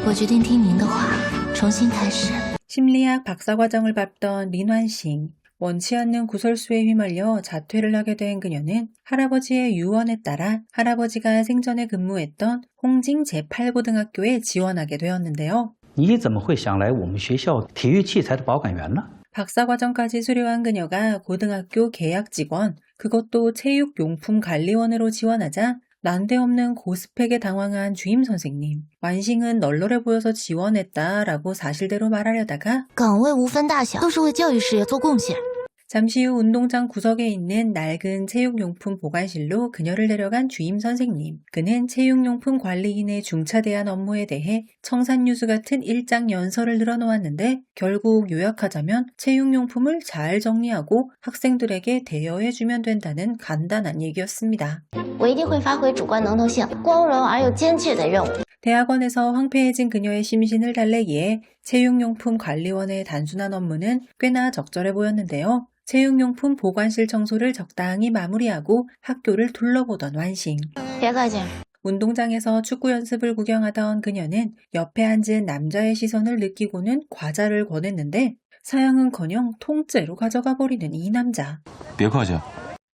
我决定听您的话，重新开始。 심리학 박사과정을 밟던 린완싱. 원치 않는 구설수에 휘말려 자퇴를 하게 된 그녀는 할아버지의 유언에 따라 할아버지가 생전에 근무했던 홍징 제8고등학교에 지원하게 되었는데요. 你怎么会想来我们学校体育器材的保管员呢？ 박사과정까지 수료한 그녀가 고등학교 계약 직원, 그것도 체육용품 관리원으로 지원하자 난데없는 고스펙에 당황한 주임 선생님. 완싱은 널널해 보여서 지원했다라고 사실대로 말하려다가 岗位无分大小，都是为教育事业做贡献。 잠시 후 운동장 구석에 있는 낡은 체육용품 보관실로 그녀를 데려간 주임 선생님. 그는 체육용품 관리인의 중차대한 업무에 대해 청산유수 같은 일장 연설을 늘어놓았는데 결국 요약하자면 체육용품을 잘 정리하고 학생들에게 대여해주면 된다는 간단한 얘기였습니다. 我一定会发挥主观能动性，光荣而又艰巨的任务。 대학원에서 황폐해진 그녀의 심신을 달래기에 체육용품 관리원의 단순한 업무는 꽤나 적절해 보였는데요. 체육용품 보관실 청소를 적당히 마무리하고 학교를 둘러보던 완싱. 别客气。 운동장에서 축구 연습을 구경하던 그녀는 옆에 앉은 남자의 시선을 느끼고는 과자를 권했는데 사양은커녕 통째로 가져가 버리는 이 남자. 别客气。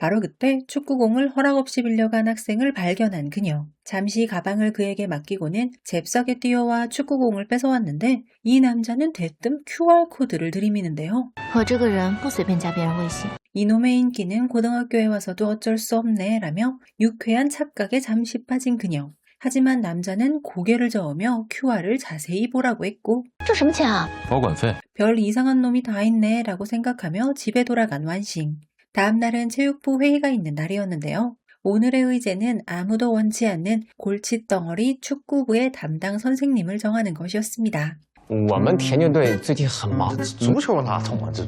바로 그때 축구공을 허락 없이 빌려간 학생을 발견한 그녀. 잠시 가방을 그에게 맡기고는 잽싸게 뛰어와 축구공을 뺏어왔는데 이 남자는 대뜸 QR코드를 들이미는데요. 我这个人不随便加别人微信。 이놈의 인기는 고등학교에 와서도 어쩔 수 없네 라며 유쾌한 착각에 잠시 빠진 그녀. 하지만 남자는 고개를 저으며 QR을 자세히 보라고 했고 这什么钱啊？ 保管费。 별 이상한 놈이 다 있네 라고 생각하며 집에 돌아간 완싱. 다음 날은 체육부 회의가 있는 날이었는데요. 오늘의 의제는 아무도 원치 않는 골칫덩어리 축구부의 담당 선생님을 정하는 것이었습니다. 我们田径队最近很忙，足球哪懂啊？这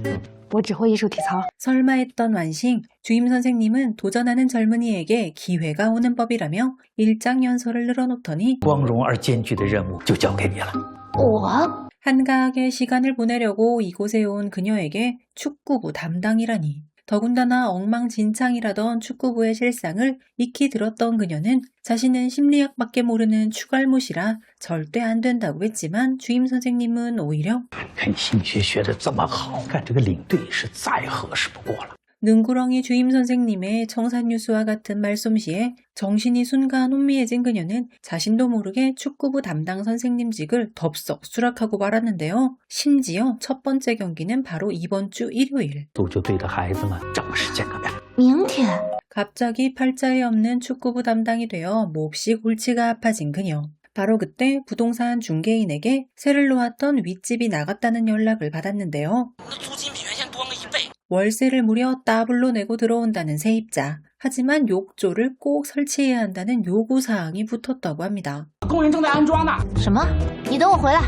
我只会艺术体操。 설마 했던 완싱, 주임 선생님은 도전하는 젊은이에게 기회가 오는 법이라며 일장 연설을 늘어놓더니 光荣而艰巨的任务就交给你了。我 한가하게 시간을 보내려고 이곳에 온 그녀에게 축구부 담당이라니. 더군다나 엉망진창이라던 축구부의 실상을 익히 들었던 그녀는 자신은 심리학밖에 모르는 추갈못이라 절대 안 된다고 했지만 주임 선생님은 오히려 看你心理学学得这么好，干这个领队是再合适不过了。 능구렁이 주임 선생님의 청산유수와 같은 말솜씨에 정신이 순간 혼미해진 그녀는 자신도 모르게 축구부 담당 선생님직을 덥석 수락하고 말았는데요. 심지어 첫 번째 경기는 바로 이번 주 일요일. 足球队的孩子们正式见个面。明天 갑자기 팔자에 없는 축구부 담당이 되어 몹시 골치가 아파진 그녀. 바로 그때 부동산 중개인에게 세를 놓았던 윗집이 나갔다는 연락을 받았는데요. 월세를 무려 더블로 내고 들어온다는 세입자. 하지만 욕조를 꼭 설치해야 한다는 요구사항이 붙었다고 합니다. 什么？你等我回来。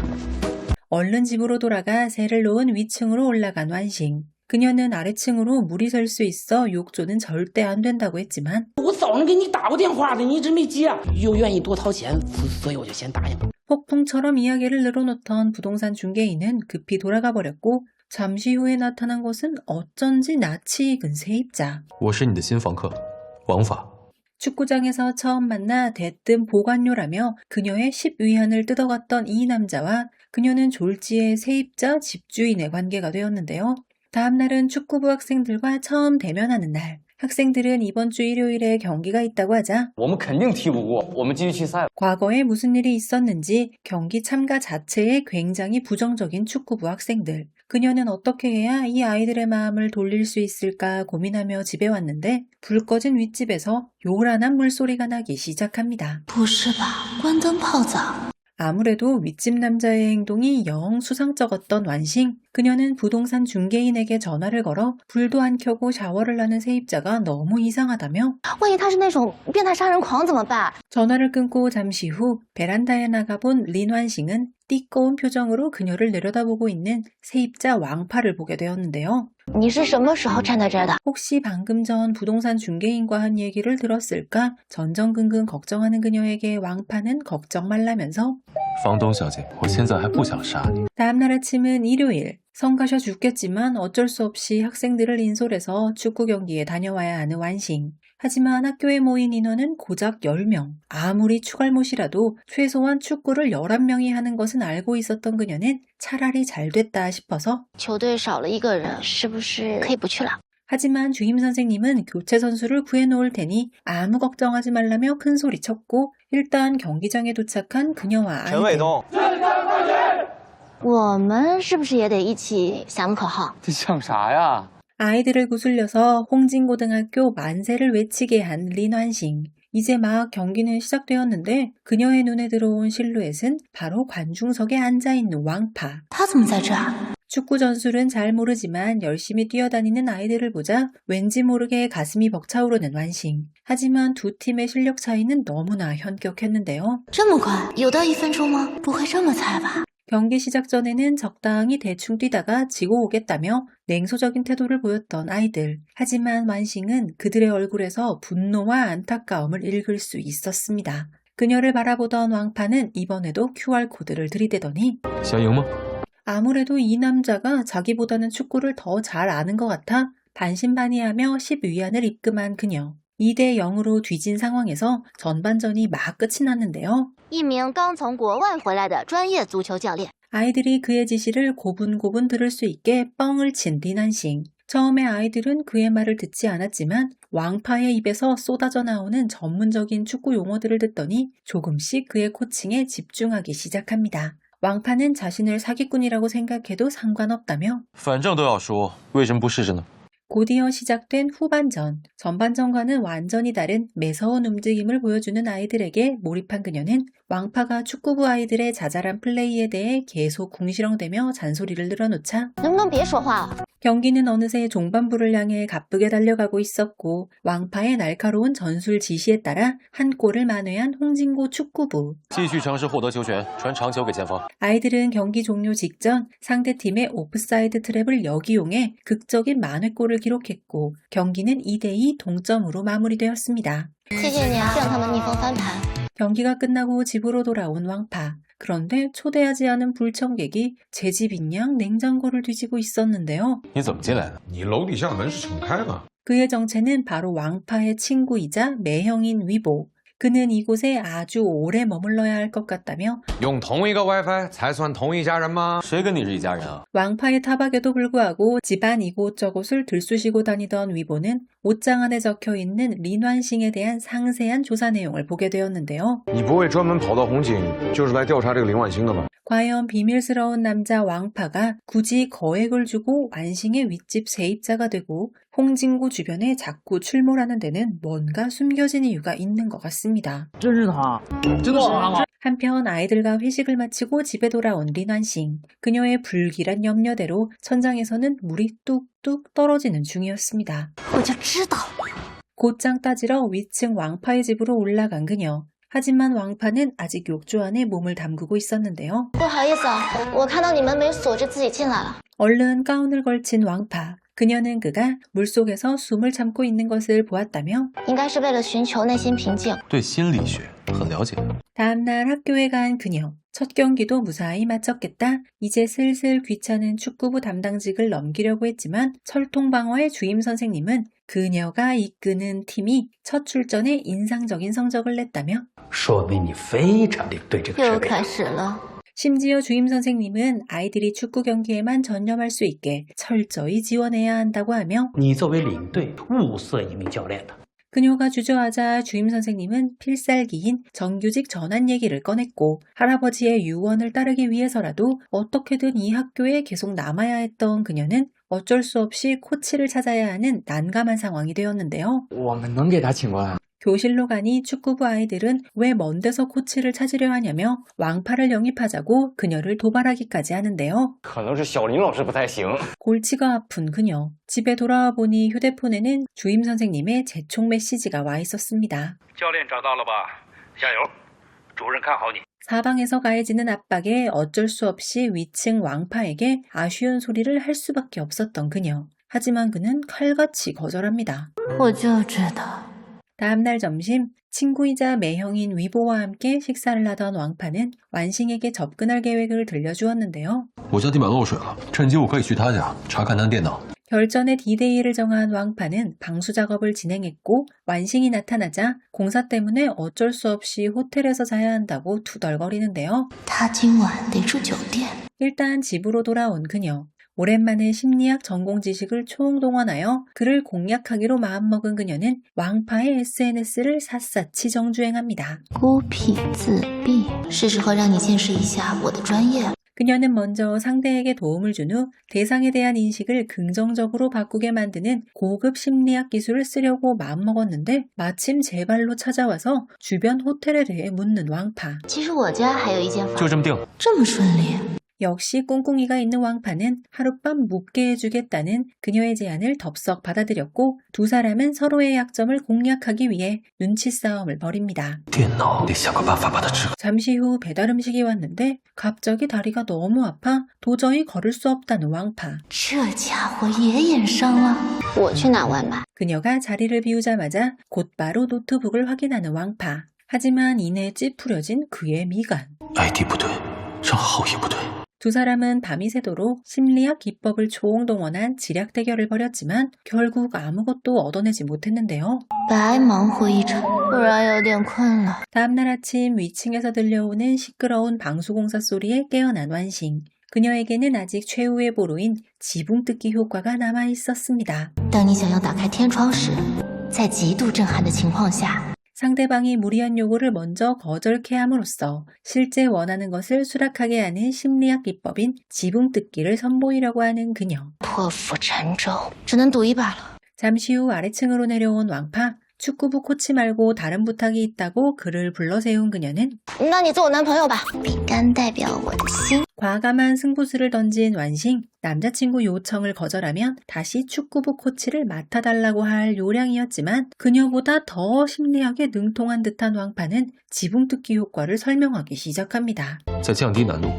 얼른 집으로 돌아가 세를 놓은 위층으로 올라간 완싱. 그녀는 아래층으로 물이 셀 수 있어 욕조는 절대 안 된다고 했지만 我早上给你打过电话的，你一直没接，又愿意多掏钱，所以我就先答应了。 폭풍처럼 이야기를 늘어놓던 부동산 중개인은 급히 돌아가 버렸고 잠시 후에 나타난 것은 어쩐지 낯이 익은 세입자. 我是你的新房客，王法。 축구장에서 처음 만나 대뜸 보관료라며 그녀의 10위안을 뜯어갔던 이 남자와 그녀는 졸지의 세입자 집주인의 관계가 되었는데요. 다음 날은 축구부 학생들과 처음 대면하는 날. 학생들은 이번 주 일요일에 경기가 있다고 하자 我们肯定踢不过，我们继续去赛。 과거에 무슨 일이 있었는지 경기 참가 자체에 굉장히 부정적인 축구부 학생들. 그녀는 어떻게 해야 이 아이들의 마음을 돌릴 수 있을까 고민하며 집에 왔는데 불 꺼진 윗집에서 요란한 물소리가 나기 시작합니다. 不是吧？关灯泡澡。 아무래도 윗집 남자의 행동이 영 수상쩍었던 완싱. 그녀는 부동산 중개인에게 전화를 걸어 불도 안 켜고 샤워를 하는 세입자가 너무 이상하다며 万一他是那种变态杀人狂怎么办？ 전화를 끊고 잠시 후 베란다에 나가본 린완싱은 띠꺼운 표정으로 그녀를 내려다보고 있는 세입자 왕파를 보게 되었는데요. 你是什么时候站在这儿的？ 혹시 방금 전 부동산 중개인과 한 얘기를 들었을까? 전전긍긍 걱정하는 그녀에게 왕파는 걱정 말라면서 房东小姐，我现在还不想杀你。 다음날 아침은 일요일. 성가셔 죽겠지만 어쩔 수 없이 학생들을 인솔해서 축구 경기에 다녀와야 하는 완싱. 하지만 학교에 모인 인원은 고작 10명. 아무리 추갈못이라도 최소한 축구를 11명이 하는 것은 알고 있었던 그녀는 차라리 잘 됐다 싶어서 球队少了一个人，是不是可以不去了？ 하지만 주임 선생님은 교체 선수를 구해놓을 테니 아무 걱정하지 말라며 큰소리쳤고 일단 경기장에 도착한 그녀와 아이들. 我们是不是也得一起响口号？这想啥呀？ 아이들을 구슬려서 홍진고등학교 만세를 외치게 한 린완싱. 이제 막 경기는 시작되었는데 그녀의 눈에 들어온 실루엣은 바로 관중석에 앉아있는 왕파. 他怎么在这儿？ 축구 전술은 잘 모르지만 열심히 뛰어다니는 아이들을 보자 왠지 모르게 가슴이 벅차오르는 완싱. 하지만 두 팀의 실력 차이는 너무나 현격했는데요. 这么快？有到1分钟吗？不会这么菜吧？ 경기 시작 전에는 적당히 대충 뛰다가 지고 오겠다며 냉소적인 태도를 보였던 아이들. 하지만 완싱은 그들의 얼굴에서 분노와 안타까움을 읽을 수 있었습니다. 그녀를 바라보던 왕파는 이번에도 QR코드를 들이대더니 想赢吗？ 아무래도 이 남자가 자기보다는 축구를 더 잘 아는 것 같아 반신반의하며 10위안을 입금한 그녀. 2대 0으로 뒤진 상황에서 전반전이 막 끝이 났는데요. 一名刚从国外回来的专业足球教练。 아이들이 그의 지시를 고분고분 들을 수 있게 뻥을 친 린완싱. 처음에 아이들은 그의 말을 듣지 않았지만 왕파의 입에서 쏟아져 나오는 전문적인 축구 용어들을 듣더니 조금씩 그의 코칭에 집중하기 시작합니다. 왕파는 자신을 사기꾼이라고 생각해도 상관없다며 反正都要输，为什么不试试呢？ 곧이어 시작된 후반전. 전반전과는 완전히 다른 매서운 움직임을 보여주는 아이들에게 몰입한 그녀는 왕파가 축구부 아이들의 자잘한 플레이에 대해 계속 궁시렁대며 잔소리를 늘어놓자 能不能别说话了？ 경기는 어느새 종반부를 향해 가쁘게 달려가고 있었고 왕파의 날카로운 전술 지시에 따라 한 골을 만회한 홍진고 축구부. 继续尝试获得球权，传长球给前锋。 아이들은 경기 종료 직전 상대팀의 오프사이드 트랩을 역이용해 극적인 만회골을 기록했고 경기는 2대2 동점으로 마무리되었습니다. 谢谢你啊，让他们逆风翻盘。 경기가 끝나고 집으로 돌아온 왕파. 그런데 초대하지 않은 불청객이 제 집인 양 냉장고를 뒤지고 있었는데요. 你怎么进来的？你楼底下门是敞开的。 그의 정체는 바로 왕파의 친구이자 매형인 위보. 그는 이곳에 아주 오래 머물러야 할 것 같다며 用同一个 WiFi 才算同一家人吗？谁跟你是一家人啊？ 왕파의 타박에도 불구하고 집안 이곳저곳을 들쑤시고 다니던 위보는 옷장 안에 적혀있는 린완싱에 대한 상세한 조사 내용을 보게 되었는데요. 你不会专门跑到红警就是来调查这个林婉欣的吧？ 과연 비밀스러운 남자 왕파가 굳이 거액을 주고 완싱의 윗집 세입자가 되고 홍진고 주변에 자꾸 출몰하는 데는 뭔가 숨겨진 이유가 있는 것 같습니다. 真是他，真的是他吗？ 한편 아이들과 회식을 마치고 집에 돌아온 린완싱. 그녀의 불길한 염려대로 천장에서는 물이 뚝뚝 떨어지는 중이었습니다. 我就知道。 곧장 따지러 위층 왕파의 집으로 올라간 그녀. 하지만 왕파는 아직 욕조 안에 몸을 담그고 있었는데요. 不好意思啊，我看到你们没锁就自己进来了。 얼른 가운을 걸친 왕파. 그녀는 그가 물속에서 숨을 참고 있는 것을 보았다며 应该是为了寻求内心平静。对心理学很了解。 다음날 학교에 간 그녀. 첫 경기도 무사히 마쳤겠다. 이제 슬슬 귀찮은 축구부 담당직을 넘기려고 했지만 철통방어의 주임 선생님은 그녀가 이끄는 팀이 첫 출전에 인상적인 성적을 냈다며 说明你非常的对这个事又感开始了。 심지어 주임 선생님은 아이들이 축구 경기에만 전념할 수 있게 철저히 지원해야 한다고 하며 你作为领队物色一名教练的。 그녀가 주저하자 주임 선생님은 필살기인 정규직 전환 얘기를 꺼냈고 할아버지의 유언을 따르기 위해서라도 어떻게든 이 학교에 계속 남아야 했던 그녀는 어쩔 수 없이 코치를 찾아야 하는 난감한 상황이 되었는데요. 我们能给他请过来？ 교실로 가니 축구부 아이들은 왜 먼 데서 코치를 찾으려 하냐며 왕파를 영입하자고 그녀를 도발하기까지 하는데요. 可能是小林老师不太行。 골치가 아픈 그녀. 집에 돌아와 보니 휴대폰에는 주임 선생님의 재촉 메시지가 와 있었습니다. 教练找到了吧？加油，主任看好你。 사방에서 가해지는 압박에 어쩔 수 없이 위층 왕파에게 아쉬운 소리를 할 수밖에 없었던 그녀. 하지만 그는 칼같이 거절합니다. 我就知道。 다음날 점심 친구이자 매형인 위보와 함께 식사를 하던 왕파는 완싱에게 접근할 계획을 들려주었는데요. 我家地板漏水了，趁机我可以去他家查看他电脑。 결전의 D-Day를 정한 왕파는 방수 작업을 진행했고 완싱이 나타나자 공사 때문에 어쩔 수 없이 호텔에서 자야 한다고 투덜거리는데요. 他今晚得住酒店。 일단 집으로 돌아온 그녀. 오랜만에 심리학 전공 지식을 총동원하여 그를 공략하기로 마음먹은 그녀는 왕파의 SNS를 샅샅이 정주행합니다. 孤僻自闭，是时候让你见识一下我的专业了。 그녀는 먼저 상대에게 도움을 준 후 대상에 대한 인식을 긍정적으로 바꾸게 만드는 고급 심리학 기술을 쓰려고 마음먹었는데 마침 제 발로 찾아와서 주변 호텔에 대해 묻는 왕파. 其实我家还有一间房，就这么定。这么顺利。 역시 꿍꿍이가 있는 왕파는 하룻밤 묵게 해주겠다는 그녀의 제안을 덥석 받아들였고 두 사람은 서로의 약점을 공략하기 위해 눈치 싸움을 벌입니다. 电脑得想个办法把它治好。 잠시 후 배달 음식이 왔는데 갑자기 다리가 너무 아파 도저히 걸을 수 없다는 왕파. 这家伙也眼伤了。我去拿外卖。 그녀가 자리를 비우자마자 곧바로 노트북을 확인하는 왕파. 하지만 이내 찌푸려진 그의 미간. ID 不对，账号也不对。 두 사람은 밤이 새도록 심리학 기법을 총동원한 지략 대결을 벌였지만 결국 아무것도 얻어내지 못했는데요. 白忙活一场，突然有点困了。 다음날 아침 위층에서 들려오는 시끄러운 방수공사 소리에 깨어난 완싱. 그녀에게는 아직 최후의 보루인 지붕 뜯기 효과가 남아 있었습니다. 当你想要打开天窗时，在极度震撼的情况下， 상대방이 무리한 요구를 먼저 거절케 함으로써 실제 원하는 것을 수락하게 하는 심리학 기법인 지붕 뜯기를 선보이려고 하는 그녀. 破釜沉舟，只能赌一把了。 잠시 후 아래층으로 내려온 왕파. 축구부 코치 말고 다른 부탁이 있다고 그를 불러세운 그녀는 那你做我男朋友吧。饼干代表我的心。 과감한 승부수를 던진 완싱. 남자친구 요청을 거절하면 다시 축구부 코치를 맡아달라고 할 요량이었지만 그녀보다 더 심리학에 능통한 듯한 왕파는 지붕 뜯기 효과를 설명하기 시작합니다. 在降低难度，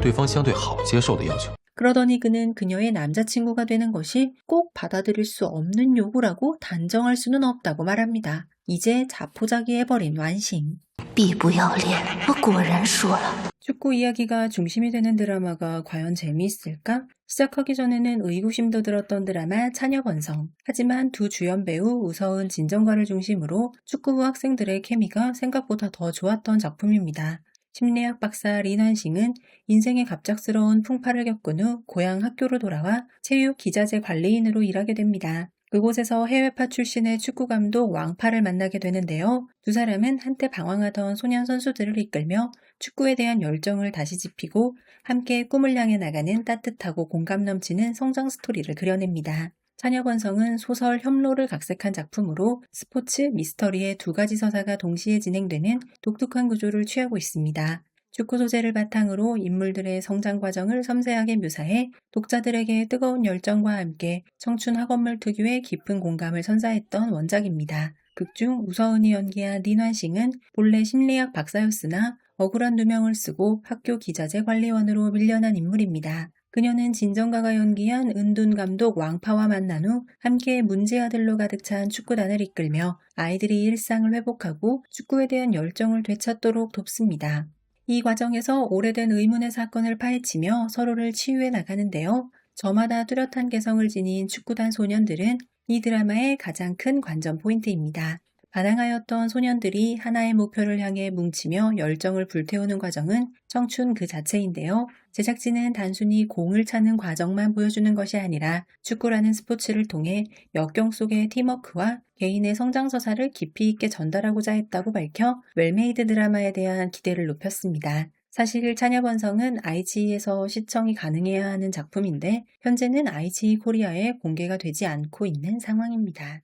对方相对好接受的要求。 그러더니 그는 그녀의 남자친구가 되는 것이 꼭 받아들일 수 없는 요구라고 단정할 수는 없다고 말합니다. 이제 자포자기해버린 완싱. 必不要脸，我果然说了。 축구 이야기가 중심이 되는 드라마가 과연 재미있을까? 시작하기 전에는 의구심도 들었던 드라마 차녀번성. 하지만 두 주연 배우 우서은, 진정과를 중심으로 축구부 학생들의 케미가 생각보다 더 좋았던 작품입니다. 심리학 박사 린완싱은 인생의 갑작스러운 풍파를 겪은 후 고향 학교로 돌아와 체육 기자재 관리인으로 일하게 됩니다. 그곳에서 해외파 출신의 축구감독 왕파를 만나게 되는데요. 두 사람은 한때 방황하던 소년 선수들을 이끌며 축구에 대한 열정을 다시 지피고 함께 꿈을 향해 나가는 따뜻하고 공감 넘치는 성장 스토리를 그려냅니다. 차녀번성은 소설 혐로를 각색한 작품으로 스포츠, 미스터리의 두 가지 서사가 동시에 진행되는 독특한 구조를 취하고 있습니다. 축구 소재를 바탕으로 인물들의 성장 과정을 섬세하게 묘사해 독자들에게 뜨거운 열정과 함께 청춘 학원물 특유의 깊은 공감을 선사했던 원작입니다. 극중 우서은이 연기한 린완싱은 본래 심리학 박사였으나 억울한 누명을 쓰고 학교 기자재 관리원으로 밀려난 인물입니다. 그녀는 진정가가 연기한 은둔 감독 왕파와 만난 후 함께 문제아들로 가득 찬 축구단을 이끌며 아이들이 일상을 회복하고 축구에 대한 열정을 되찾도록 돕습니다. 이 과정에서 오래된 의문의 사건을 파헤치며 서로를 치유해 나가는데요. 저마다 뚜렷한 개성을 지닌 축구단 소년들은 이 드라마의 가장 큰 관전 포인트입니다. 반항하였던 소년들이 하나의 목표를 향해 뭉치며 열정을 불태우는 과정은 청춘 그 자체인데요. 제작진은 단순히 공을 차는 과정만 보여주는 것이 아니라 축구라는 스포츠를 통해 역경 속의 팀워크와 개인의 성장 서사를 깊이 있게 전달하고자 했다고 밝혀 웰메이드 드라마에 대한 기대를 높였습니다. 사실 차녀번성은 IGE에서 시청이 가능해야 하는 작품인데 현재는 IGE 코리아에 공개가 되지 않고 있는 상황입니다.